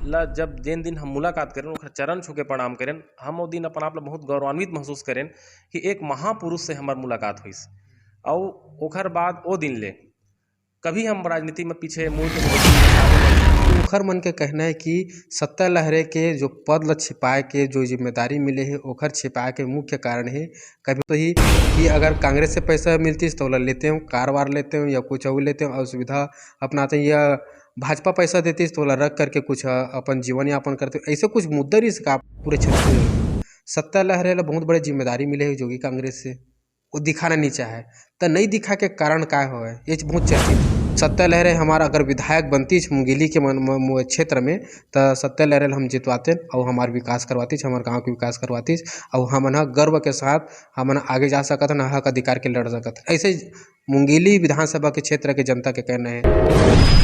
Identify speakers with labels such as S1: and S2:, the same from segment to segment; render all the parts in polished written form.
S1: ला जब जेन दिन हम मुलाकात करें ओखर चरण छू के प्रणाम करें, हम वो दिन अपन आप ला बहुत गौरवान्वित महसूस करें कि एक महापुरुष से हमार मुलाकात हुई। और ओखर बाद वो दिन ले कभी हम राजनीति में पीछे मुड़ के नहीं देखी।
S2: ओखर मन के कहना है कि सत्ता लहरे के जो पद ल छिपाए के जो जिम्मेदारी मिले है ओखर छिपाए के मुख्य कारण है कभी तो ही कि अगर कांग्रेस से पैसा मिलती तो ओला लेते हो, कार वार लेते हो या कुछ और लेते हो, असुविधा अपनाते हैं, या भाजपा पैसा देती तो ओला रख करके कुछ अपन जीवन यापन करते हो। ऐसे कुछ मुद्दा रही का पूरे क्षेत्र सत्ता लहरे ला बहुत बड़े जिम्मेदारी मिले है जोगी कांग्रेस से वो दिखाना नहीं चाहे तो नहीं दिखा के कारण का हो ये बहुत चर्चित। सत्ता लहरे हमारा अगर विधायक बनती मुंगेली के क्षेत्र में तो सत्ता लहरे हम जितवाते और हमार विकास करवाती, हमारे गांव के विकास करवाती और हमन गर्व के साथ हमन आगे जा सकत न हक अधिकार के लड़ सकत। ऐसे मुंगेली विधानसभा के क्षेत्र के जनता के कहना है।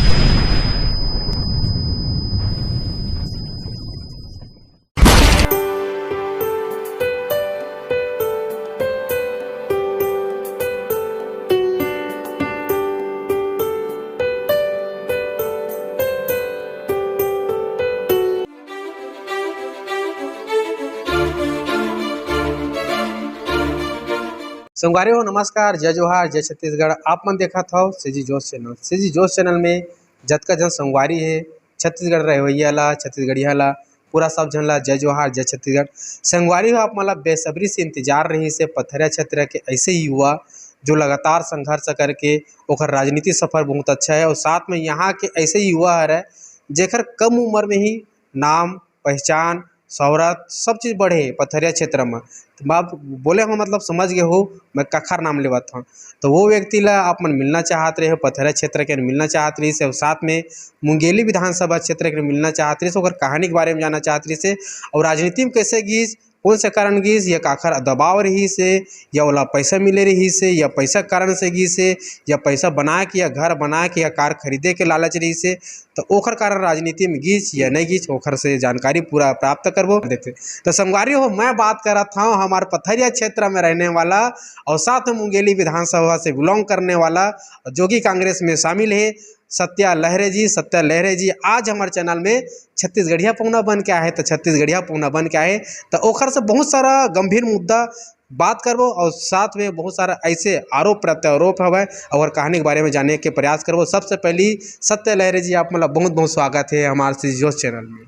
S2: संगवारी हो नमस्कार, जय जोहार, जय छत्तीसगढ़। आप मन देखा था सीजी जोश चैनल। सीजी जोश चैनल में जतका जन संगवारी है छत्तीसगढ़ रहवैया ला, छत्तीसगढ़िया ला, पूरा सब जन ला जय जोहार, जय छत्तीसगढ़। संगवारी हो आप मतलब बेसब्री से इंतजार रही से पथरिया क्षेत्र के ऐसे ही युवा जो लगातार संघर्ष करके ओखर राजनीति सफर बहुत अच्छा है और साथ में यहाँ के ऐसे ही युवा है जेकर कम उम्र में ही नाम पहचान शौहरत सब चीज़ बढ़े पथरिया क्षेत्र में। तो आप बोले हो मतलब समझ गए हो मैं कखर नाम लेवत हूँ। तो वो व्यक्ति ला आप मन मिलना चाहत रहे हो, पथरिया क्षेत्र के मिलना चाहत रही से और साथ में मुंगेली विधानसभा क्षेत्र के मिलना चाहत रही से, ओकर कहानी के बारे में जानना चाहत रही से और राजनीति में कैसे गीस, कौन से कारण गीस, या काखर दबाव रही से, या ओला पैसा मिले रही से, या पैसा कारण से गीस से, या पैसा बना के या घर बना के या कार खरीदे के लालच रही से, तो ओखर कारण राजनीति में गीस या नहीं गीस ओखर से जानकारी पूरा प्राप्त करबो देते। तो संगवारी हो मैं बात कर रहा था हमारे पथरिया क्षेत्र में रहने वाला और साथ में मुंगेली विधानसभा से बिलोंग करने वाला जोगी कांग्रेस में शामिल है सत्या लहरे जी। सत्या लहरे जी आज हमारे चैनल में छत्तीसगढ़िया पौना बन के आए, तो छत्तीसगढ़िया पौना बन के आए तो ओखर से बहुत सारा गंभीर मुद्दा बात करबो और साथ में बहुत सारा ऐसे आरोप प्रत्यारोप हवे और कहानी के बारे में जानने के प्रयास करबो। सबसे पहली सत्या लहरे जी आप मतलब बहुत बहुत स्वागत है हमारे सीजी जोश चैनल में।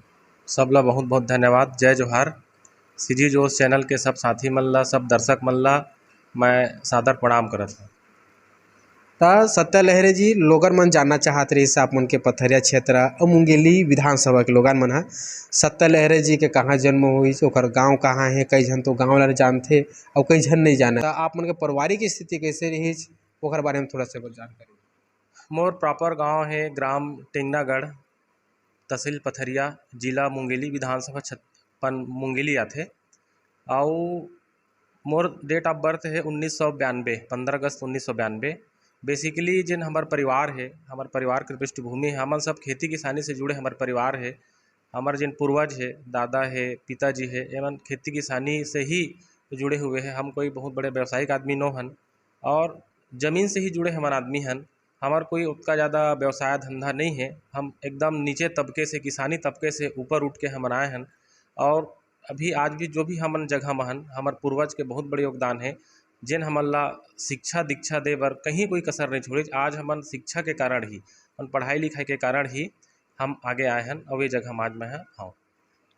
S1: सब ला बहुत बहुत धन्यवाद, जय जोहार। सीजी जोश चैनल के सब साथी मन ला, सब दर्शक मन ला मैं सादर प्रणाम करत हूँ।
S2: तो सत्या लहरे जी लोगन मन जानना चाहत रही से आप मन के पथरिया क्षेत्र और मुंगेली विधानसभा के लोगन मन सत्या लहरे जी के कहाँ जन्म हुई, ओकर गांव कहाँ है, कई जन तो गांव ला जानते और कई जन नहीं जाने। तो आप मन के पारिवारिक स्थिति कैसे रही ओकर बारे में थोड़ा सा जानकारी।
S1: मोर प्रॉपर गांव है ग्राम टेंगनागढ़, तहसील पथरिया, जिला मुंगेली, विधानसभा मुंगेली आथे। और मोर डेट ऑफ बर्थ है 1992, 15 अगस्त 1992। बेसिकली जिन हमार परिवार है, हमार परिवार के पृष्ठभूमि है, हमन सब खेती किसानी से जुड़े हमार परिवार है। हमार जिन पूर्वज है, दादा है, पिताजी है, एवं खेती किसानी से ही जुड़े हुए हैं। हम कोई बहुत बड़े व्यवसायिक आदमी नो हन और ज़मीन से ही जुड़े हमार आदमी हन। हमार कोई उतना ज़्यादा व्यवसाय धंधा नहीं है, हम एकदम नीचे तबके से, किसानी तबके से ऊपर उठ के हम आए हन। और अभी आज भी जो भी हमन जगह में हन, हमार पूर्वज के बहुत बड़े योगदान है जिन हमन ला शिक्षा दीक्षा दे बर कहीं कोई कसर नहीं छोड़ी। आज हमन शिक्षा के कारण ही, हम पढ़ाई लिखाई के कारण ही हम आगे आए हैं और ये जगह हम आज में हाँ।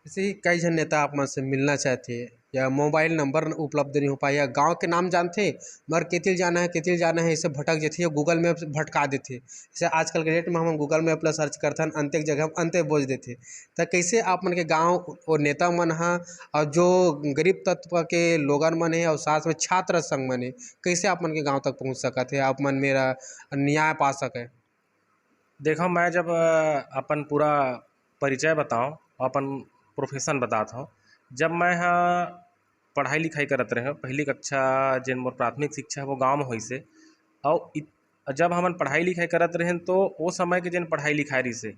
S2: जैसे ही कई जन नेता आप मन से मिलना चाहते या मोबाइल नंबर उपलब्ध नहीं हो पाया, गांव के नाम जानते मगर केतिल जाना है ऐसे भटक जाते या गूगल मैप भटका देते। जैसे आजकल के डेट में हम गूगल मैप ला सर्च करते हैं अंत जगह अंत बोझ देते। तो कैसे आप मन के गांव और नेता मन और जो गरीब तत्व के लोगन मन है और साथ में छात्र संघ मन है कैसे आप मन के गाँव तक पहुँच सकते है, आप मन मेरा न्याय पा सके।
S1: देखो मैं जब अपन पूरा परिचय बताऊँ, अपन प्रोफेशन बताता हूँ। जब मैं पढ़ाई लिखाई करत रहे, पहली कक्षा जिन मोर प्राथमिक शिक्षा वो गाँव में हुई से, और जब हमन पढ़ाई लिखाई करत रहे तो वो समय के जिन पढ़ाई लिखाई रही से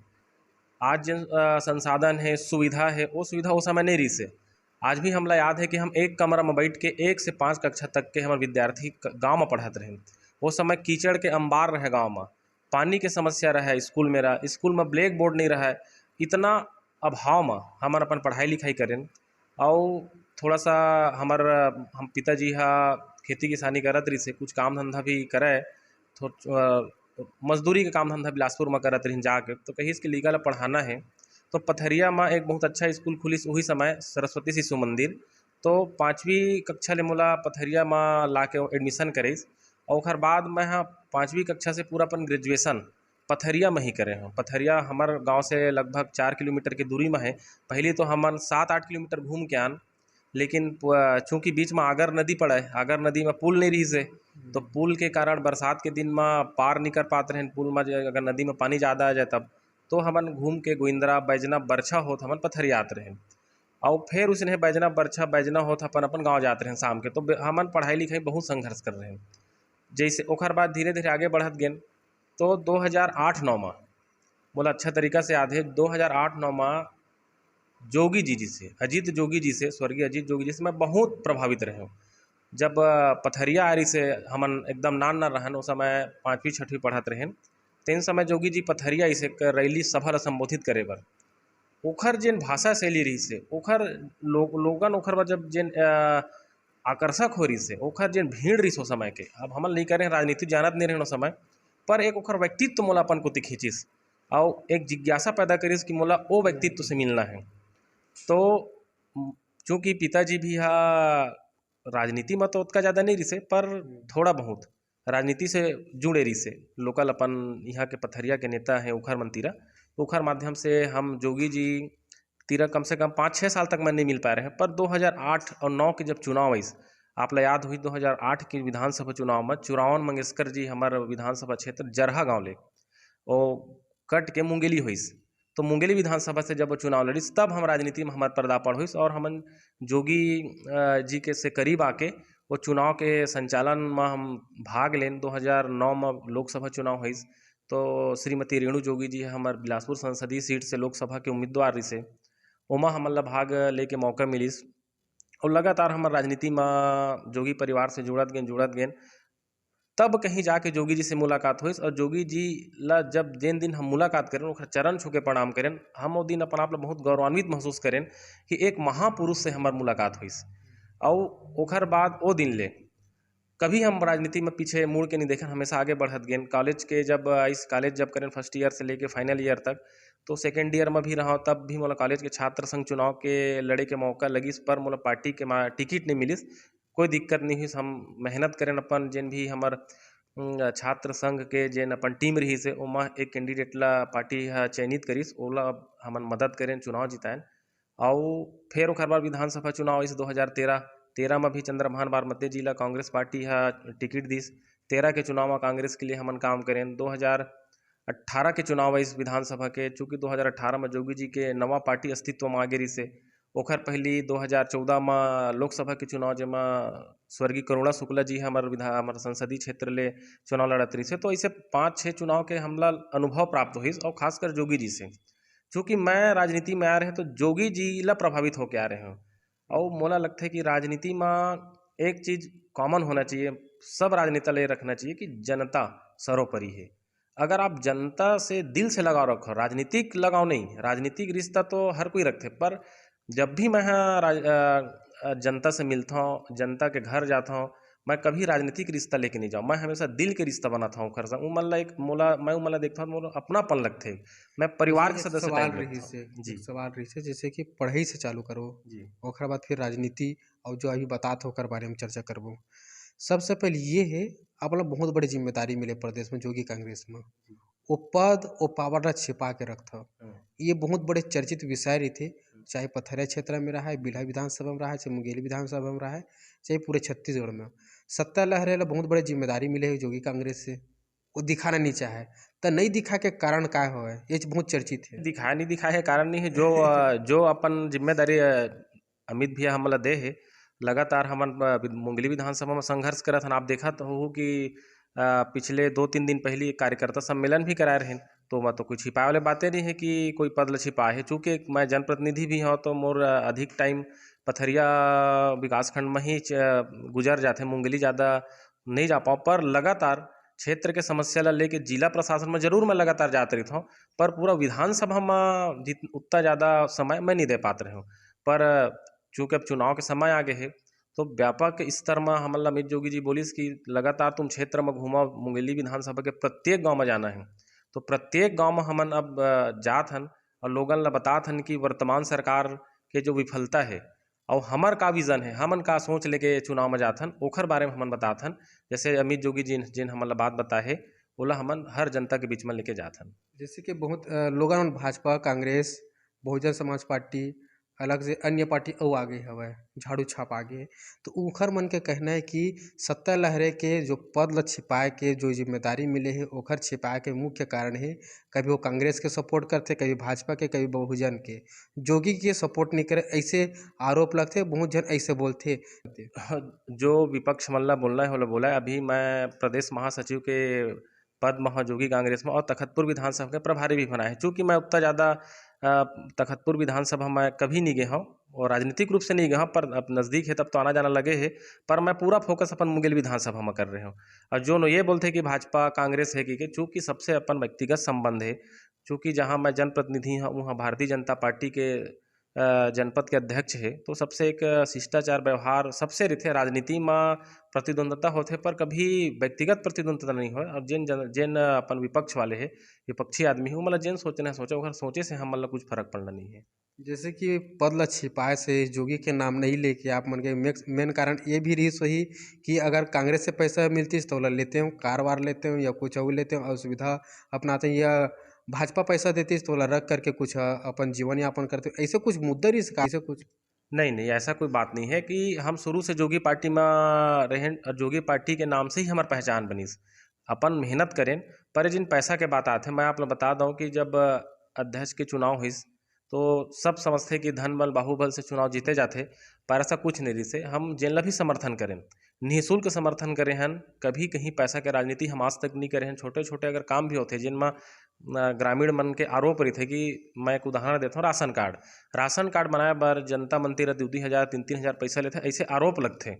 S1: आज जिन संसाधन है, सुविधा है, वो सुविधा उस समय नहीं रही से। आज भी हमला याद है कि हम एक कमरा में बैठ के 1 से 5 कक्षा तक के हमारे विद्यार्थी गाँव में पढ़त रहे। वो समय कीचड़ के अंबार रहे गाँव में, पानी के समस्या रहे, स्कूल में ब्लैक बोर्ड नहीं रहा, इतना अभाव में हमन अपन पढ़ाई लिखाई करेन। और थोड़ा सा हम पिताजी हा खेती किसानी करत रही से, कुछ काम धंधा भी करे, मजदूरी के काम धंधा बिलासपुर में करत रही जाके, तो कहीं के लीगा ला पढ़ाना है। तो पथरिया में एक बहुत अच्छा स्कूल खुलिस वही समय, सरस्वती शिशु मंदिर। तो 5वीं कक्षा ले मोला पथरिया में ला के एडमिशन करेस। और ओखर बाद मैं 5वीं कक्षा से पूरा अपन ग्रेजुएशन पथरिया में ही करे हूँ। पथरिया हमार गांव से लगभग 4 किलोमीटर की दूरी में है। पहले तो हमन 7-8 किलोमीटर घूम के आन, लेकिन चूंकि बीच में आगर नदी पड़े, आगर नदी में पुल नहीं रही से, तो पुल के कारण बरसात के दिन में पार नहीं कर पाते रहें पुल में। अगर नदी में पानी ज़्यादा आ जाए तब तो हमन घूम के गोविंदरा बैजना बरछा होत हमन पथरिया आते रहें। और फिर उसने बैजना बरछा बैजना होत अपन अपन गाँव जाते रहें शाम के। तो हमन पढ़ाई लिखाई बहुत संघर्ष कर रहे हैं। जैसे ओखर बाद धीरे धीरे आगे बढ़त गेन, तो 2008-9 में मोला अच्छा तरीका से याद है। 2008-9 में जोगी जी से, अजीत जोगी जी से, स्वर्गीय अजीत जोगी जी से मैं बहुत प्रभावित रहे हूँ। जब पथरिया आरी से हमन एकदम नान रहन, उस समय 5वीं 6वीं पढ़त रहें, तेन समय जोगी जी पथरिया इसे रैली सभा ला संबोधित करे बर ओखर जेन भाषा शैली रही से, ओखर लोगन ओखर बर जब जेन आकर्षक हो रही से, ओखर जेन भीड़ रही सो समय के। अब हमन नहीं करें राजनीति जानत नहीं रहे समय, पर एक ओखर व्यक्तित्व मोला अपन कोती खींचिस और एक जिज्ञासा पैदा करिस कि मोला ओ व्यक्तित्व से मिलना है। तो चूँकि पिताजी भी हा राजनीति में तो उतना ज़्यादा नहीं रही से, पर थोड़ा बहुत राजनीति से जुड़े रही से। लोकल अपन यहाँ के पथरिया के नेता हैं उखर मंतीरा, उखर माध्यम से हम जोगी जी तीरा कम से कम 5-6 साल तक मैं नहीं मिल पाए रहे हैं। पर 2008 और 9 के जब चुनाव आई, आप ला याद हुई 2008 की विधानसभा चुनाव में चुरावन मंगेशकर जी हमारे विधानसभा क्षेत्र जरहा गाँव ले और कट के मुंगेली हुईस। तो मुंगेली विधानसभा से जब वो चुनाव लड़ीस, तब हम राजनीति में हमारे पर्दापण हुईस और हमन जोगी जी के से करीब आके वो चुनाव के संचालन में हम भाग लेन। 2009 में लोकसभा चुनाव हुईस, तो श्रीमती रेणु जोगी जी हमारे बिलासपुर संसदीय सीट से लोकसभा के उम्मीदवार रही से, ओमा हमन ला भाग लेके मौका मिलिस। और लगातार हमारे राजनीति में जोगी परिवार से जुड़त गेन। तब कहीं जाके जोगी जी से मुलाकात हुई और जोगी जी ला जब जेन दिन हम मुलाकात करें ओखर चरण छू के प्रणाम करें, हम वो दिन अपन आप ला बहुत गौरवान्वित महसूस करें कि एक महापुरुष से हमार मुलाकात हुई। और ओखर बाद वो दिन ले कभी हम राजनीति में पीछे मुड़ के नहीं देखा, हमेशा आगे बढ़त गेन। कॉलेज के जब इस कॉलेज जब करें फर्स्ट ईयर से लेके फाइनल ईयर तक, तो सेकेंड ईयर में भी रहा, तब भी मोला कॉलेज के छात्र संघ चुनाव के लड़े के मौका लगिस, पर मोला पार्टी के टिकट नहीं मिलिस। कोई दिक्कत नहीं हुई, हम मेहनत करें अपन जेन भी हमार छात्र संघ के जेन अपन टीम रही से ओमा एक कैंडिडेट ला पार्टी चयनित करिस, ओला हमन मदद करें चुनाव जिताएं। और फिर ओखर बाद विधानसभा चुनाव इस 2013 में भी चंद्रभान बारमते जी ला कांग्रेस पार्टी टिकट दिस। 13 के चुनाव में कांग्रेस के लिए हमन काम करें। 2018 के चुनाव इस विधानसभा के, चूँकि 2018 में जोगी जी के नवा पार्टी अस्तित्व में आगे रही से, ओखर पहली 2014 में लोकसभा के चुनाव जेमा स्वर्गीय करुणा शुक्ला जी हमारे संसदीय क्षेत्र ले चुनाव लड़त रही से। तो ऐसे 5-6 चुनाव के हमला अनुभव प्राप्त हुई और खासकर जोगी जी से। चूँकि मैं राजनीति में आ रहे हैं तो जोगी जी ला प्रभावित होकर आ रहे हैं। और मोला लगता है कि राजनीति में एक चीज़ कॉमन होना चाहिए, सब राजनेता ले रखना चाहिए कि जनता सर्वोपरि है। अगर आप जनता से दिल से लगाव रखो, राजनीतिक लगाव नहीं, राजनीतिक रिश्ता तो हर कोई रखते, पर जब भी मैं जनता से मिलता हूँ, जनता के घर जाता हूँ, मैं कभी राजनीतिक रिश्ता लेके नहीं जाऊँ, मैं हमेशा दिल के रिश्ता बनाता हूँ। खरसा वो मतलब एक मोला देखता हूँ, मोला अपनापन लगते है, मैं परिवार के सदस्य टाइप लगता हूँ। जी
S2: सवाल रही से जैसे कि पढ़ाई से चालू करो,
S1: जी
S2: ओखर बाद फिर राजनीति और जो अभी बात हो ओकर बारे में चर्चा करबो। सबसे पहले ये है आप लोग बहुत बड़ी जिम्मेदारी मिले प्रदेश में जोगी कांग्रेस में, वो पद वो पावर ला छिपा के रखता। ये बहुत बड़े चर्चित विषय रही थे, चाहे पथरिया क्षेत्र में रहा है, बिल्हा विधानसभा में रहा है, चाहे मुंगेली विधानसभा में रहा है, चाहे पूरे छत्तीसगढ़ में। सत्ता लहरे ला बहुत बड़ी जिम्मेदारी मिले है जोगी कांग्रेस से, वो दिखाना नहीं चाहे, तो नहीं दिखा के कारण का हो है, ये बहुत चर्चित है।
S1: दिखाया नहीं दिखाया है कारण नहीं है, जो अपन जिम्मेदारी अमित भैया हमला दे है, लगातार हमन मुंगेली विधानसभा में संघर्ष करत हन। आप देखा तो हो कि पिछले 2-3 दिन पहले कार्यकर्ता सम्मेलन भी कराए रहे, तो मैं तो कुछ छिपाए वाले बातें नहीं है कि कोई पद ल छिपाए है। चूँकि मैं जनप्रतिनिधि भी हूँ तो मोर अधिक टाइम पथरिया विकास खंड में ही गुजर जाते, मुंगेली ज़्यादा नहीं जा पाऊँ। पर लगातार क्षेत्र के समस्या ला लेके जिला प्रशासन में जरूर मैं लगातार जात रही हूँ, पर पूरा विधानसभा में उतना ज़्यादा समय मैं नहीं दे पाते रहे हूँ। पर चूँकि अब चुनाव के समय आगे है, तो व्यापक स्तर में हमन ला अमित जोगी जी बोलिस कि लगातार तुम क्षेत्र में घूमो, मुंगेली विधानसभा के प्रत्येक गांव में जाना है। तो प्रत्येक गांव में हमन अब जात हन और लोगन ला बतात हन कि वर्तमान सरकार के जो विफलता है और हमर का विजन है, हमन का सोच लेके चुनाव में जात हन, ओखर बारे में हमन बतात हन। जैसे अमित जोगी जी जिन हमन ला बात बताए है, ओला हमन हर जनता के बीच में लेके जात हन।
S2: जैसे कि बहुत लोगन मन भाजपा, कांग्रेस, बहुजन समाज पार्टी, अलग से अन्य पार्टी अउ आगे हवय, झाड़ू छाप आगे। तो ओखर मन के कहना है कि सत्ता लहरे के जो पद ल छिपाए के जो जिम्मेदारी मिले हे ओखर छिपाए के मुख्य कारण है कभी वो कांग्रेस के सपोर्ट करथे, कभी भाजपा के, कभी बहुजन के। जोगी के सपोर्ट नहीं करे ऐसे आरोप लगथे, बहुत जन ऐसे बोलथे।
S1: जो विपक्ष मन ला बोलना है, बोला है। अभी मैं प्रदेश महासचिव के पद में हूँ जोगी कांग्रेस में, और तखतपुर विधानसभा के प्रभारी भी बनाए हैं। चूँकि मैं उतना ज़्यादा तखतपुर विधानसभा में कभी नहीं गया हूँ और राजनीतिक रूप से नहीं गया हूँ, पर अब नज़दीक है तब तो आना जाना लगे है। पर मैं पूरा फोकस अपन मुंगेली विधानसभा में कर रहे हूँ। और जो ये बोलते कि भाजपा कांग्रेस है कि चूँकि सबसे अपन व्यक्तिगत संबंध है, चूँकि जहाँ मैं जनप्रतिनिधि हूँ वहाँ भारतीय जनता पार्टी के जनपद के अध्यक्ष है, तो सबसे एक शिष्टाचार व्यवहार सबसे रहते। राजनीति में प्रतिद्वंदता होते पर कभी व्यक्तिगत प्रतिद्वंदता नहीं हो। और जिन अपन विपक्ष वाले है, विपक्षी आदमी हो, मतलब जिन सोचना सोचा ओखर सोचे से हम मतलब कुछ फर्क पड़ना नहीं है।
S2: जैसे कि पद ल छिपाए से जोगी के नाम नहीं लेके आप मन के मेन कारण ये भी रही सही कि अगर कांग्रेस से पैसा मिलती तो ओला लेते हो, कार वार लेते हो या कुछ और लेते हो, असुविधा अपनाते हैं, या भाजपा पैसा देती तो ओला रख करके कुछ अपन जीवन यापन करते हो। ऐसे कुछ मुद्दे रही ऐसे कुछ
S1: नहीं नहीं, ऐसा कोई बात नहीं है कि हम शुरू से जोगी पार्टी में रहें और जोगी पार्टी के नाम से ही हमार पहचान बनीस। अपन मेहनत करें, पर जिन पैसा के बात आते हैं, मैं आप लोग बता दूं कि जब अध्यक्ष के चुनाव हुई तो सब समझते कि धन बल बाहुबल से चुनाव जीते जाते, पर ऐसा कुछ नहीं रही से। हम जिन ला भी समर्थन करें, निःशुल्क समर्थन करें हन, कभी कहीं पैसा के राजनीति हम आज तक नहीं करें हन। छोटे छोटे अगर काम भी होते जिनमें ग्रामीण मन के आरोप रही थे कि मैं एक उदाहरण देता हूँ, राशन कार्ड बनाए बर जनता मंत्री ला 2,000 3,000 पैसा लेते, ऐसे आरोप लगते।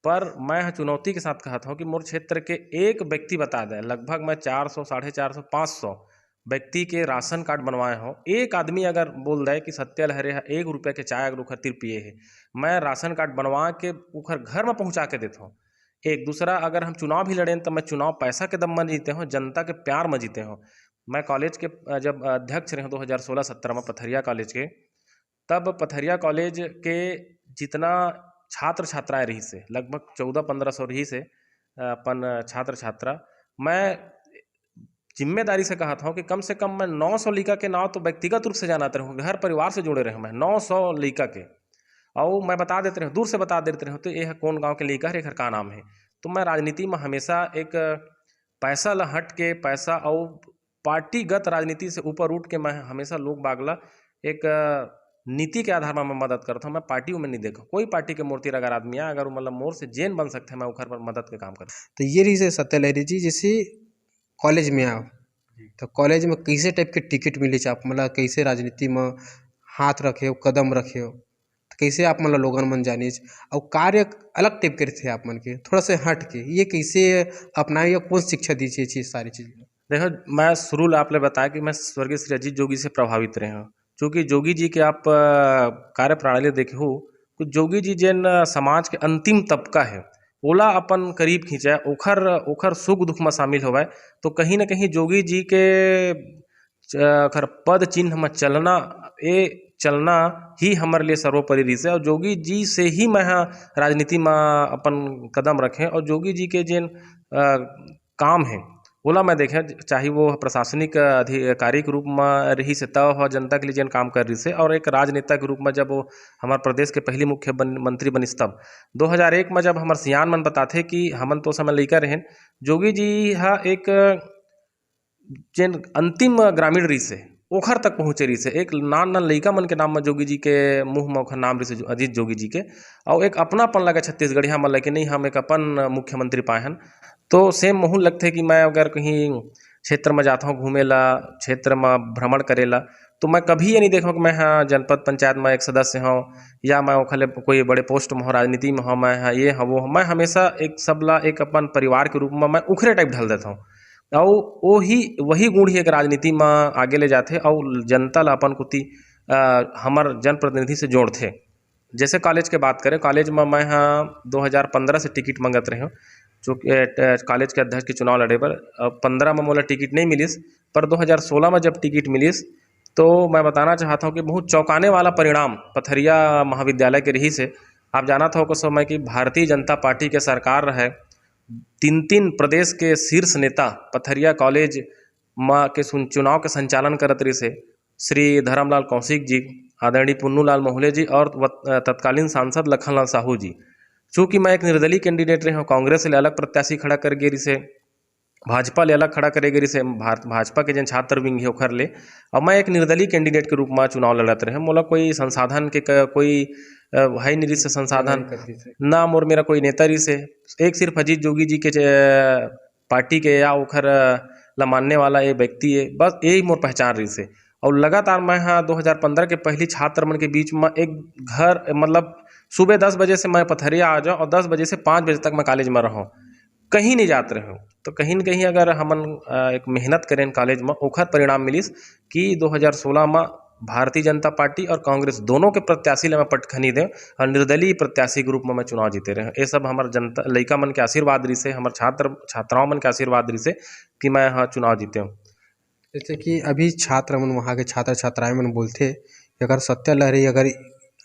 S1: पर मैं चुनौती के साथ कहता हूँ कि मोर क्षेत्र के एक व्यक्ति बता दे, लगभग मैं 400 450 500 व्यक्ति के राशन कार्ड बनवाए हो। एक आदमी अगर बोल दे कि सत्या लहरे 1 रुपये के चाय अगर उखर तिर पिए है, मैं राशन कार्ड बनवा के उखर घर में पहुँचा के देता हूँ। एक दूसरा, अगर हम चुनाव भी लड़ें तो मैं चुनाव पैसा के दम में जीते हूँ, जनता के प्यार में जीते हूँ। मैं कॉलेज के जब अध्यक्ष रहे 2016-17 में पथरिया कॉलेज के, तब पथरिया कॉलेज के जितना छात्र छात्राएं रही से लगभग 1400-1500 रही से अपन छात्र छात्रा, मैं जिम्मेदारी से कहा था कि कम से कम मैं 900 लड़का के नाव तो व्यक्तिगत रूप से जानते रहूँ, घर परिवार से जुड़े रहे मैं 900 लड़का के। और मैं बता देते रहे, दूर से बता देते रहे तो ये कौन गांव के लड़का है, एक का नाम है। तो मैं राजनीति में हमेशा एक पैसा ला हट के, पैसा और पार्टीगत राजनीति से ऊपर उठ के मैं हमेशा लोग बागला एक नीति के आधार में मैं मदद करता हूँ। मैं पार्टियों में नहीं देखा, कोई पार्टी के मूर्ति अगर आदमी है, अगर मतलब मोर से जेन बन सकते हैं, मैं उखर पर मदद के काम करता हूँ।
S2: तो ये रही से सत्या लहरी जी, जैसे कॉलेज में आओ तो कॉलेज में कैसे टाइप के टिकट मिले आप, मतलब कैसे राजनीति में हाथ रखे हो, कदम रखे हो, तो कैसे आप मतलब लोगन मन जानी और कार्य अलग टाइप के थे आप मन के थोड़ा से हट के, ये कैसे अपनाए या कौन शिक्षा दी चाहिए सारी चीज़?
S1: देखो, मैं शुरू आप ने बताया कि मैं स्वर्गीय श्री अजीत जोगी से प्रभावित रहे हूँ, क्योंकि जोगी जी के आप कार्य प्रणाली देखे हो, तो जोगी जी जिन समाज के अंतिम तबका है ओला अपन करीब खींचे, ओखर ओखर सुख दुख में शामिल होवे। तो कहीं ना कहीं जोगी जी के खर पद चिन्ह में चलना, ये चलना ही हमारे लिए सर्वोपरि रही है। और जोगी जी से ही मैं राजनीति में अपन कदम रखें, और जोगी जी के जिन काम है ओला मैं देखें, चाहे वो प्रशासनिक अधिकारी के रूप में रही से तब हो जनता के लिए जिन काम कर रही से, और एक राजनेता के रूप में जब वो हमारे प्रदेश के पहली मुख्यमंत्री बनिस तब 2001 में जब हमारे सियान मन बताते कि हमन तो समय लइका रहें, जोगी जी एक जिन अंतिम ग्रामीण रही से ओखर तक पहुँचे रही से, एक नान लइका मन के नाम में जोगी जी के मुँह में ओखर नाम रही से अजीत जोगी जी के, और एक अपनापन लगे छत्तीसगढ़िया मन लगे नहीं हम एक अपन मुख्यमंत्री पाए हन। तो सेम महूल लगते कि मैं अगर कहीं क्षेत्र में जाता हूँ घूमे ला, क्षेत्र में भ्रमण करेला, तो मैं कभी ये नहीं देखा कि मैं हाँ जनपद पंचायत में एक सदस्य हूँ या मैं ओखले कोई बड़े पोस्ट में हो, राजनीति में हूँ, मैं हाँ ये हाँ वो हूँ। मैं हमेशा एक सबला एक अपन परिवार के रूप में मैं उखरे टाइप ढल देता हूँ और वही गुण ही एक राजनीति में आगे ले जाते और जनता ला अपन कुती हमर जनप्रतिनिधि से जोड़ते। जैसे कॉलेज के बात करें, कॉलेज में मैं हाँ 2015 से टिकट मंगत रहे हूँ, जो कॉलेज के अध्यक्ष के चुनाव लड़े पर 15 में मोला टिकट नहीं मिलिस, पर 2016 में जब टिकट मिलिस तो मैं बताना चाहता हूँ कि बहुत चौंकाने वाला परिणाम पथरिया महाविद्यालय के रही से। आप जाना था उस समय कि भारतीय जनता पार्टी के सरकार रहे, 3 प्रदेश के शीर्ष नेता पथरिया कॉलेज माँ के चुनाव के संचालन करत रही से, श्री धर्मलाल कौशिक जी, आदरणीय पुन्नू लाल मोहले जी और तत्कालीन सांसद लखनलाल साहू जी। चूँकि मैं एक निर्दलीय कैंडिडेट रही हूँ, कांग्रेस ले अलग प्रत्याशी खड़ा कर गे से, भाजपा ले अलग खड़ा करे गे से, भाजपा के जन छात्र विंग है ओखर ले, और मैं एक निर्दलीय कैंडिडेट के रूप में चुनाव लड़त रहे। मोला कोई संसाधन के कोई है नहीं से संसाधन ना मोर मेरा कोई नेता रही से, एक सिर्फ अजीत जोगी जी के पार्टी के या ओखर ला मानने वाला ये व्यक्ति है, बस यही मोर पहचान रही से। और लगातार मैं हाँ 2015 के पहली छात्र मन के बीच में एक घर मतलब सुबह 10 बजे से मैं पथरिया आ जाऊँ और 10 बजे से 5 बजे तक मैं कॉलेज में रहूँ, कहीं नहीं जाते रहे। तो कहीं न कहीं अगर हमन एक मेहनत करें कॉलेज में, ओखर परिणाम मिलिस कि 2016 में भारतीय जनता पार्टी और कांग्रेस दोनों के प्रत्याशी ले मैं पटखनी दें और निर्दलीय प्रत्याशी के रूप में मैं चुनाव जीते रहे। ये सब हमार जनता लइका मन के आशीर्वाद रही से, हमार छात्राओं मन के आशीर्वाद रही से कि मैं हाँ चुनाव जीते हूँ।
S2: जैसे कि अभी छात्र मन वहाँ के छात्र छात्राएं मन बोलथे कि अगर सत्य लहरी अगर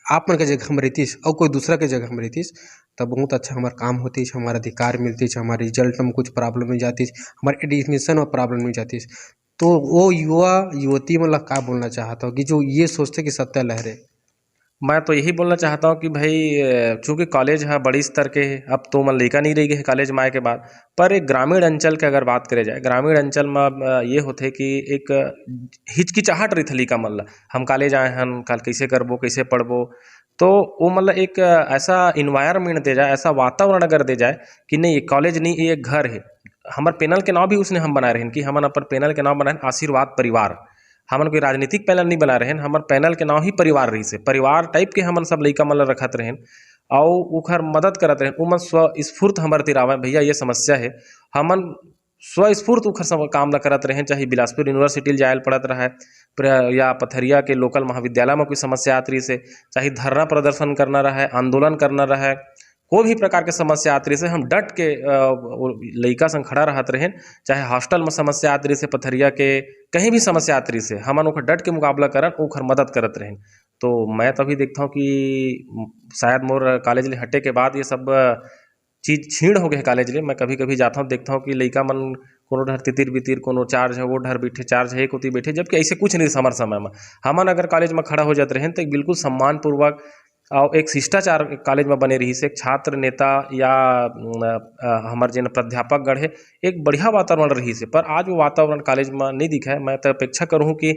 S2: आप मन के जगह में रहीतिस और कोई दूसरा के जगह में रहीतिस तब बहुत अच्छा हमार काम होतीस, हमारा अधिकार मिलतीस, हमारे रिजल्ट में कुछ प्रॉब्लम नहीं जातीस, हमारे एडमिशन में प्रॉब्लम नहीं जातीस। तो वो युवा युवती मतलब क्या बोलना चाहता हूँ कि जो ये सोचते कि सत्य लहरे।
S1: मैं तो यही बोलना चाहता हूँ कि भाई चूँकि कॉलेज है बड़ी स्तर के है, अब तो मन लइका नहीं रही गए कॉलेज में आए के बाद, पर एक ग्रामीण अंचल के अगर बात करे जाए, ग्रामीण अंचल में अब ये होते कि एक हिचकिचाहट रही थी लइका मन ला, हम कॉलेज आए हन कल कैसे करबो कैसे पढ़बो। तो वो मतलब एक ऐसा इन्वायरमेंट दे जाए, ऐसा वातावरण अगर दे जाए कि नहीं ये कॉलेज नहीं ये एक घर है। हमारे पैनल के नाम भी उसने हम बनाए रहें कि हमन अपन पैनल के नाम बनाए आशीर्वाद परिवार। हमन कोई राजनीतिक पैनल नहीं बना रहे, हमार पैनल के नाम ही परिवार रही से, परिवार टाइप के हमन सब लइका मन ला रखत रहें और उखर मदद करत रहें। उमन स्वस्फूर्त हमर तिरावे भैया ये समस्या है, हमन स्वस्फूर्त उखर सब काम ला करत रहें, चाहे बिलासपुर यूनिवर्सिटी जायल पड़त रहा है या पथरिया के लोकल महाविद्यालय में कोई समस्या आत रही से, चाहे धरना प्रदर्शन करना रहा है, आंदोलन करना रहा है, कोई भी प्रकार के समस्या आत रही से हम डट के लइका संग खड़ा रहत रहें। चाहे हॉस्टल में समस्या आत रही से, पथरिया के कहीं भी समस्या आत रही से, हमन ओखर डट के मुकाबला करत ओखर मदद करत रहें। तो मैं तभी देखता हूँ कि शायद मोर कॉलेज ले हटे के बाद ये सब चीज़ छीण हो गए कॉलेज ले। मैं कभी कभी जाता हूँ देखता हूँ कि लइका मन कोनो डर तितिर बितिर कोनो चार्ज है वो डर बैठे, चार्ज है कोती बैठे, जबकि ऐसे कुछ नहीं हमारे समय में। हमन अगर कॉलेज में खड़ा हो जाते रहें तो एक बिल्कुल सम्मान पूर्वक और एक शिष्टाचार कॉलेज में बने रही से, एक छात्र नेता या हमारे जिन प्राध्यापक गढ़ है एक बढ़िया वातावरण रही से। पर आज वो वातावरण कॉलेज में नहीं दिखा है। मैं तो अपेक्षा करूँ कि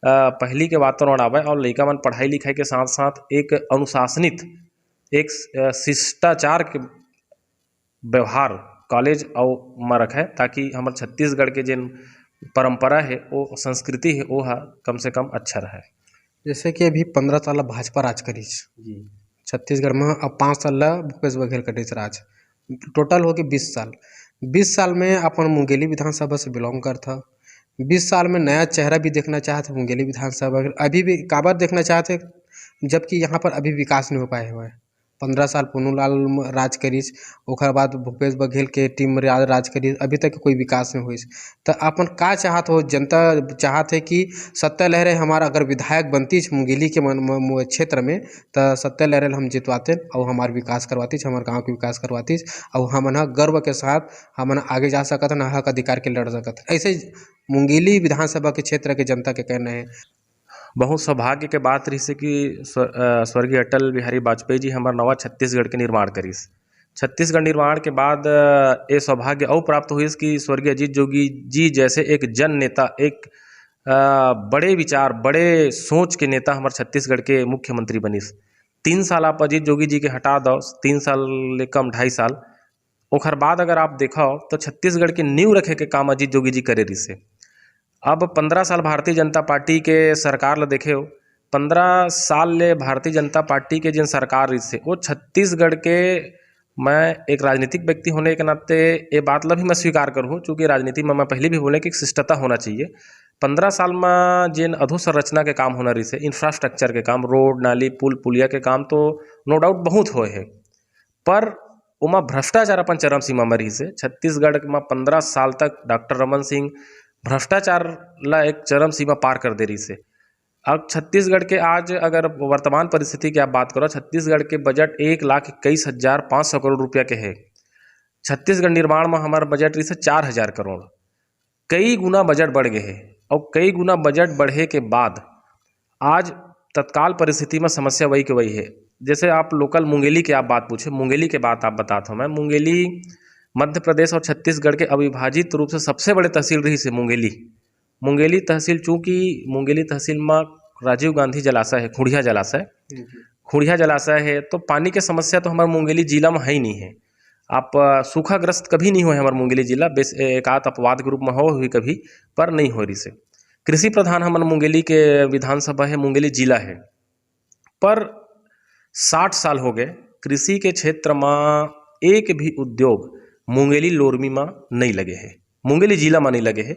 S1: पहली के वातावरण आवे और लइका मन पढ़ाई लिखाई के साथ साथ एक अनुशासनित एक शिष्टाचार के व्यवहार कॉलेज और में रखे, ताकि हमारे छत्तीसगढ़ के जिन परंपरा है वो संस्कृति है वो कम से कम अच्छा रहे।
S2: जैसे कि अभी 15 साल भाजपा राज करीस छत्तीसगढ़ में, अब 5 साल ला भूपेश बघेल करीस राज, टोटल हो गए 20 साल। 20 साल में अपन मुंगेली विधानसभा से बिलोंग करता, 20 साल में नया चेहरा भी देखना चाहते मुंगेली विधानसभा, अभी भी काबर देखना चाहते जबकि यहाँ पर अभी विकास नहीं हो पाए हुए। 15 साल पुन्नू लाल राज करीस, ओकर बाद भूपेश बघेल के टीम राज करीस, अभी तक कोई विकास नहीं हुई। तो अपन का चाहत हो, जनता चाहत है कि सत्य लहरे हमारा अगर विधायक बनती मुंगेली के क्षेत्र में तो सत्य लहरे हम जितवाते और हमारे विकास करवाती, हमारे गाँव के विकास करवाती और हमन गर्व के साथ हमन आगे जा सकत न हक अधिकार के लड़ सकत। ऐसे मुंगेली विधानसभा के क्षेत्र के जनता के कहना है।
S1: बहुत सौभाग्य के बात रही से कि स्वर्गीय अटल बिहारी वाजपेयी जी हमारे नवा छत्तीसगढ़ के निर्माण करीस। छत्तीसगढ़ निर्माण के बाद ये सौभाग्य और प्राप्त हुई कि स्वर्गीय अजीत जोगी जी जैसे एक जन नेता, एक बड़े विचार बड़े सोच के नेता हमारे छत्तीसगढ़ के मुख्यमंत्री बनिस। 3 साल आप अजीत जोगी जी के हटा दो, 3 साल ले कम 2.5 साल ओखर बाद अगर आप देखो तो छत्तीसगढ़ के नींव रखे के काम अजीत जोगी जी करे रिसे। अब 15 साल भारतीय जनता पार्टी के सरकार ल देखे हो, 15 साल ले भारतीय जनता पार्टी के जिन सरकार रिसे वो छत्तीसगढ़ के, मैं एक राजनीतिक व्यक्ति होने के नाते ये बात ला भी मैं स्वीकार करूँ, चूँकि राजनीति में मैं पहले भी बोले कि शिष्टता होना चाहिए। 15 साल में जिन अधोसंरचना के काम होना रही से, इंफ्रास्ट्रक्चर के काम, रोड नाली पुल पुलिया के काम तो नो डाउट बहुत होए है, पर उमा भ्रष्टाचार अपन चरम सीमा में रही से। छत्तीसगढ़ में 15 साल तक डॉक्टर रमन सिंह भ्रष्टाचार ला एक चरम सीमा पार कर दे रही से। अब छत्तीसगढ़ के आज अगर वर्तमान परिस्थिति की आप बात करो, छत्तीसगढ़ के बजट 1,21,500 करोड़ रुपया के है। छत्तीसगढ़ निर्माण में हमारा बजट रही से 4,000 करोड़, कई गुना बजट बढ़ गए है। और कई गुना बजट बढ़े के बाद आज तत्काल परिस्थिति में समस्या वही के वही है। जैसे आप लोकल मुंगेली की आप बात पूछे, मुंगेली के बात आप बताता हूँ मैं। मुंगेली मध्य प्रदेश और छत्तीसगढ़ के अविभाजित रूप से सबसे बड़े तहसील रही से मुंगेली तहसील। चूँकि मुंगेली तहसील में राजीव गांधी जलाशय है, खुड़िया जलाशय है, तो पानी के समस्या तो हमारे मुंगेली जिला में है ही नहीं है। आप सूखाग्रस्त कभी नहीं हुए हमारे मुंगेली जिला, एक आध अपवाद के रूप में हो हुई कभी, पर नहीं हो रही से। कृषि प्रधान हमारे मुंगेली के विधानसभा है, मुंगेली जिला है, पर 60 साल हो गए कृषि के क्षेत्र में एक भी उद्योग मुंगेली लोरमी में नहीं लगे है, मुंगेली जिला में नहीं लगे है।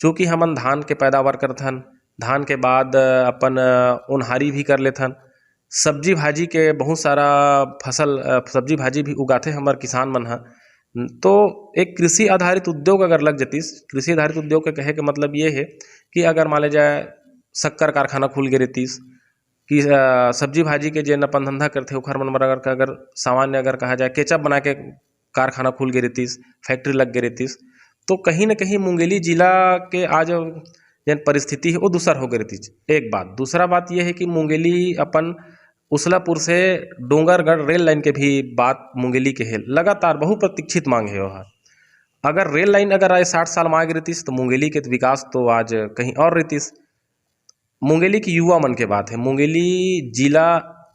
S1: चूँकि हमन धान के पैदावार करथन, धान के बाद अपन ओनहारी भी कर लेथन, सब्जी भाजी के बहुत सारा फसल सब्जी भाजी भी उगाते हमारे किसान मन ह। तो एक कृषि आधारित उद्योग अगर लग जतीस, कृषि आधारित उद्योग के कहे के मतलब ये है कि अगर मान ले जाए शक्कर कारखाना खुल गए रहतीस, कि सब्जी भाजी के जेन अपन धंधा करते ओखर मन बर अगर सामान्य अगर कहा जाए केचप बना के कारखाना खुल गए रहतीस, फैक्ट्री लग गए रहतीस, तो कहीं न कहीं मुंगेली जिला के आज जन परिस्थिति है वो दूसर हो गई रहती। एक बात, दूसरा बात यह है कि मुंगेली अपन उसलापुर से डोंगरगढ़ रेल लाइन के भी बात मुंगेली के है, लगातार बहुप्रतीक्षित मांग है वह। अगर रेल लाइन अगर आज 60 साल में आ गई रहतीस तो मुंगेली के विकास तो आज कहीं और रहतीस। मुंगेली की युवा मन के बात है, मुंगेली जिला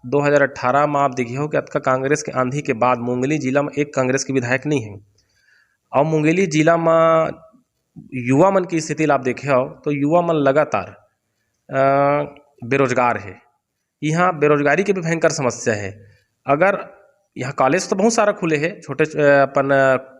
S1: 2018 में आप देखिए हो कि अतका कांग्रेस के आंधी के बाद मुंगेली जिला में एक कांग्रेस के विधायक नहीं है। और मुंगेली जिला में युवा मन की स्थिति आप देखे हो तो युवा मन लगातार बेरोजगार है। यहाँ बेरोजगारी की भी भयंकर समस्या है। अगर यहाँ कॉलेज तो बहुत सारा खुले हैं, छोटे अपन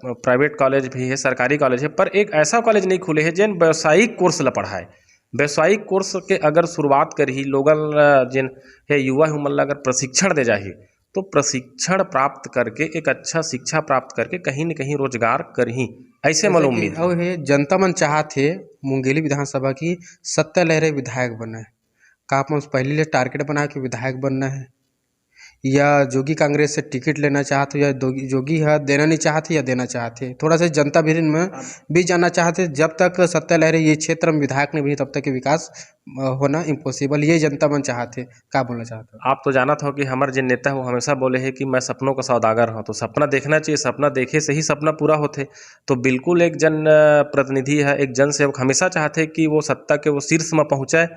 S1: प्राइवेट कॉलेज भी है, सरकारी कॉलेज है, पर एक ऐसा कॉलेज नहीं खुले है जिन व्यावसायिक कोर्स ला पढ़ाए। व्यावसायिक कोर्स के अगर शुरुआत करी लोगन जिन है युवा मन ला अगर प्रशिक्षण दे जाही तो प्रशिक्षण प्राप्त करके एक अच्छा शिक्षा प्राप्त करके कहीं न कहीं रोजगार करही, ऐसे मन उम्मीद है।
S2: और है जनता मन चाहत है मुंगेली विधानसभा की सत्ता लहरे विधायक बनना है, का आप पहले ले टारगेट बना के विधायक बनना है, या जोगी कांग्रेस से टिकट लेना चाहते हो, या जोगी है देना नहीं चाहते या देना चाहते? थोड़ा सा जनता भी में भी जानना चाहते। जब तक सत्ता लहरे ये क्षेत्र में विधायक नहीं भी तब तक के विकास होना इम्पॉसिबल, ये जनता मन चाहते। क्या बोलना चाहते हो?
S1: आप तो जानत हो कि हमारे जिन नेता वो हमेशा बोले हैं कि मैं सपनों का सौदागर हूँ, तो सपना देखना चाहिए, सपना देखे से ही सपना पूरा होते। तो बिल्कुल एक जन प्रतिनिधि है, एक जन सेवक हमेशा चाहते कि वो सत्ता के वो शीर्ष में पहुँचाए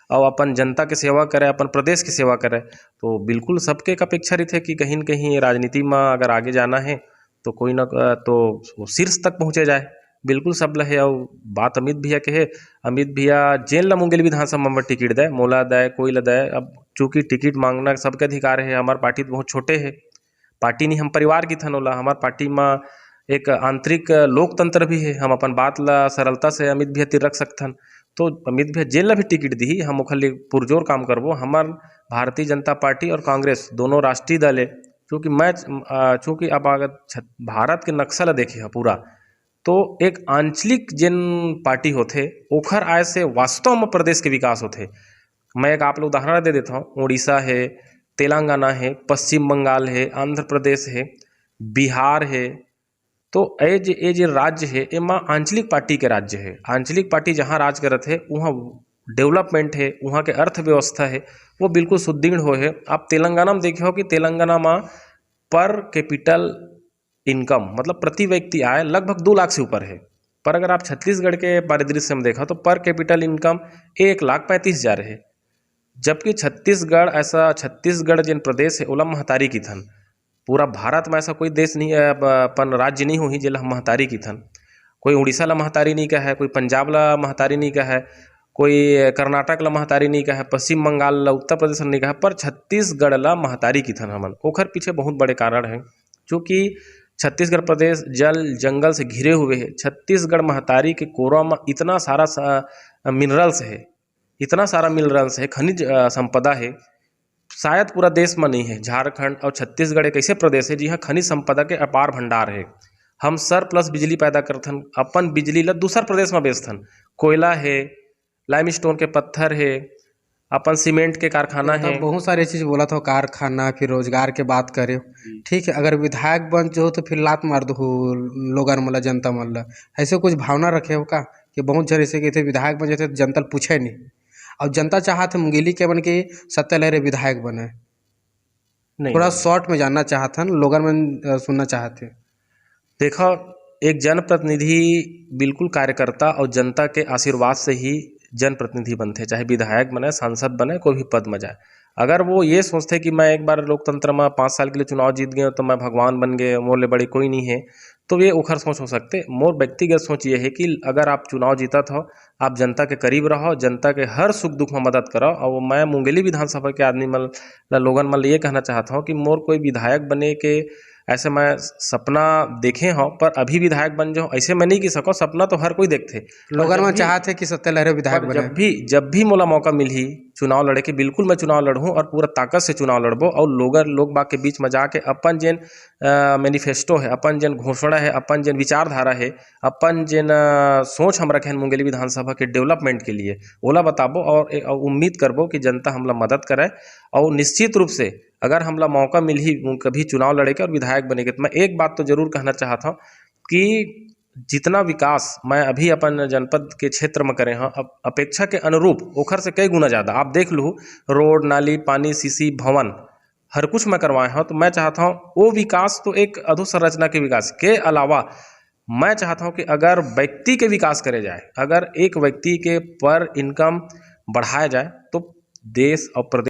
S1: और अपन जनता की सेवा करे, अपन प्रदेश की सेवा करे। तो बिल्कुल सबके एक अपेक्षा रही थे कि कहीं न कहीं राजनीति में अगर आगे जाना है तो कोई ना तो वो शीर्ष तक पहुँचे जाए। बिल्कुल सब लहे। और बात अमित भैया के है, अमित भैया जेन ला मुंगेली विधानसभा में टिकट दे, मोला दे, कोई ला दे। अब चूँकि टिकट मांगना सबके अधिकार है, हमार पार्टी तो बहुत छोटे है, पार्टी नहीं हम परिवार की थन ओला। हमार पार्टी में एक आंतरिक लोकतंत्र भी है, हम अपन बात ला सरलता से अमित भैया तिर रख सकथन। तो अमित भैया जेन ला भी टिकट दी हम ओखर ले पुरजोर काम करबो। हमार भारतीय जनता पार्टी और कांग्रेस दोनों राष्ट्रीय दल है। चूँकि अब अगर भारत के नक्शा ला देखे है पूरा, तो एक आंचलिक जिन पार्टी होथे ओखर आय से वास्तव में प्रदेश के विकास होथे। मैं एक आप लोग उदाहरण दे देता हूँ। उड़ीसा है, तेलंगाना है, पश्चिम बंगाल है, आंध्र प्रदेश है, बिहार है। तो ये जो राज्य है एमा आंचलिक पार्टी के राज्य है। आंचलिक पार्टी जहाँ राज करत है वहाँ डेवलपमेंट है, वहाँ के अर्थव्यवस्था है वो बिल्कुल सुदृढ़ हो है। आप तेलंगाना में देखे हो कि तेलंगाना में पर कैपिटल इनकम मतलब प्रति व्यक्ति आय लगभग 2 लाख से ऊपर है। पर अगर आप छत्तीसगढ़ के परिदृश्य में देखा तो पर कैपिटल इनकम 1,35,000 है। जबकि छत्तीसगढ़ जिन प्रदेश है ओला महतारी की थन, पूरा भारत में ऐसा कोई देश नहीं है, अपन राज्य नहीं होही जेला हम महतारी की थन। कोई उड़ीसा ला महतारी नहीं का है, कोई पंजाब ला महतारी नहीं का है, कोई कर्नाटक ला महतारी नहीं का है, पश्चिम बंगाल ला, उत्तर प्रदेश ला नहीं का है, पर छत्तीसगढ़ ला महतारी की थन हमन। ओखर पीछे बहुत बड़े कारण है, क्योंकि छत्तीसगढ़ प्रदेश जल जंगल से घिरे हुए है। छत्तीसगढ़ महतारी के कोरा में इतना सारा मिनरल्स है, इतना सारा मिनरल्स है, खनिज संपदा है, शायद पूरा देश में नहीं है। झारखंड और छत्तीसगढ़ एक ऐसे प्रदेश है जहाँ खनिज संपदा के अपार भंडार है। हम सरप्लस बिजली पैदा करथन, अपन बिजली ला दूसर प्रदेश में बेचथन। कोयला है, लाइमस्टोन के पत्थर है, अपन सीमेंट के कारखाना है।
S2: तब बहुत सारे चीज बोला था, कारखाना, फिर रोजगार के बात करे। ठीक है, अगर विधायक बन जो तो फिर लात मार दो लोगन मला, जनता मन ला। ऐसे कुछ भावना रखे हो का कि बहुत जन ऐसे कहते विधायक बन जाते तो जनता पूछे नहीं, और जनता चाहत मुंगेली के बन के सत्ता लहरे विधायक बने?
S1: नहीं,
S2: थोड़ा शॉर्ट में जानना चाहतन, लोगन मन सुनना चाहते।
S1: देखो, एक जनप्रतिनिधि बिल्कुल कार्यकर्ता और जनता के आशीर्वाद से ही जनप्रतिनिधि बनते, चाहे विधायक बने, सांसद बने, कोई भी पद में जाए। अगर वो ये सोचते कि मैं एक बार लोकतंत्र में 5 साल के लिए चुनाव जीत गया तो मैं भगवान बन गए, मोर ले बड़ी कोई नहीं है, तो ये उखर सोच हो सकते। मोर व्यक्तिगत सोच ये है कि अगर आप चुनाव जीतत हो, आप जनता के करीब रहो, जनता के हर सुख दुख में मदद करो। और मैं मुंगेली विधानसभा के आदमी मन लोगन मन ये कहना चाहता हूँ कि मोर कोई विधायक बने के ऐसे मैं सपना देखे हो, पर अभी विधायक बन जाओ ऐसे मैं नहीं की सको। सपना तो हर कोई देखते,
S2: लोगन मन चाहते कि सत्ता लहरे विधायक
S1: पर
S2: बने।
S1: जब भी मोला मौका मिलही चुनाव लड़े के, बिल्कुल मैं चुनाव लड़ूँ और पूरा ताकत से चुनाव लड़बो। और लोग बाग के बीच में जाके अपन जेन मैनिफेस्टो है, अपन जेन घोषणा है, अपन जेन विचारधारा है, अपन जेन सोच हम रखे हैं मुंगेली विधानसभा के डेवलपमेंट के लिए, ओला बताबो और उम्मीद करबो कि जनता हमला मदद करे। और निश्चित रूप से अगर हमला मौका मिलही कभी चुनाव लड़े के और विधायक बने के, तो मैं एक बात तो जरूर कहना चाहता हूँ कि जितना विकास मैं अभी अपन जनपद के क्षेत्र में करे हैं, अपेक्षा के अनुरूप ओखर से कई गुना ज़्यादा आप देख लूँ। रोड, नाली, पानी, सीसी, भवन हर कुछ मैं करवाए हूँ। तो मैं चाहता हूँ वो विकास तो एक अधोसंरचना के विकास के अलावा मैं चाहता हूँ कि अगर व्यक्ति के विकास करे जाए, अगर एक व्यक्ति के पर इनकम बढ़ाया जाए, तो देश और प्रदेश